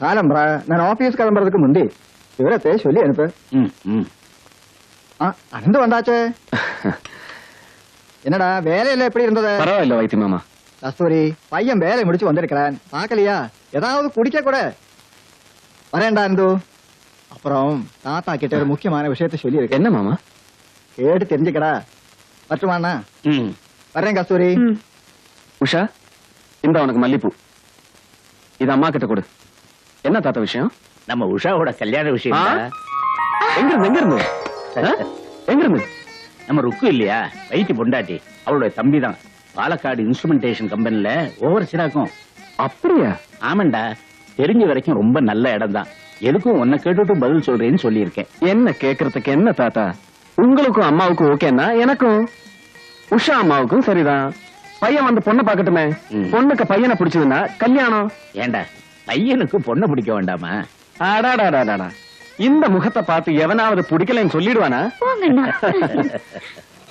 காலம்பரா நான் ஆபீஸ் கிளம்புறதுக்கு முந்தி விவரத்தை சொல்லி அனுப்பு. அனந்து வந்தாச்சே. என்னடா வேலையில எப்படி இருந்தது? பரவாயில்ல வைத்திய மாமா. கஸ்தூரி பையன் வேலை முடிச்சு வந்திருக்கிறான், பாக்கலையா? ஏதாவது குடிக்க கூட. வரேன்டா அனந்து. அப்புறம் தாத்தா கிட்ட ஒரு முக்கியமான விஷயத்த சொல்லி இருக்கு. என்ன மாமா? கேட்டு தெரிஞ்சுக்கடா. பற்றுமாண்ணா? வரேன் கஸ்தூரி. உஷா, இந்த உனக்கு மல்லிப்பூ. இது அம்மா கிட்ட கொடு. என்ன தாத்தா விஷயம்? நம்ம உஷாவோட கல்யாண விஷயம். எங்க இருந்து எங்க இருந்து? நம்ம ருக்கு இல்லையா, வைத்தி பொண்டாட்டி, அவளுடைய தம்பி தான். பாலக்காடு இன்ஸ்ட்ருமெண்டேஷன் கம்பெனில ஓவர் சிராக்கும். அப்படியா? ஆமாண்டா, தெரிஞ்ச வரைக்கும் ரொம்ப நல்ல இடம் தான். எதுக்கும் உன்னை கேட்டுட்டு பதில் சொல்றேன்னு சொல்லியிருக்கேன். என்ன கேக்குறதுக்கு என்ன தாத்தா? உங்களுக்கும் அம்மாவுக்கும் ஓகேன்னா எனக்கும், உஷா அம்மாவுக்கும் சரிதான். பையன் வந்து பொண்ணை பாக்கட்டுமே. பொண்ணுக்கு பையனை பிடிச்சதுன்னா கல்யாணம். ஏண்டா பையனுக்கு பொண்ணை பிடிக்க வேண்டாமா? அடாடாடாடா, இந்த முகத்தை பார்த்து எவனாவது பிடிக்கலன்னு சொல்லிடுவானா?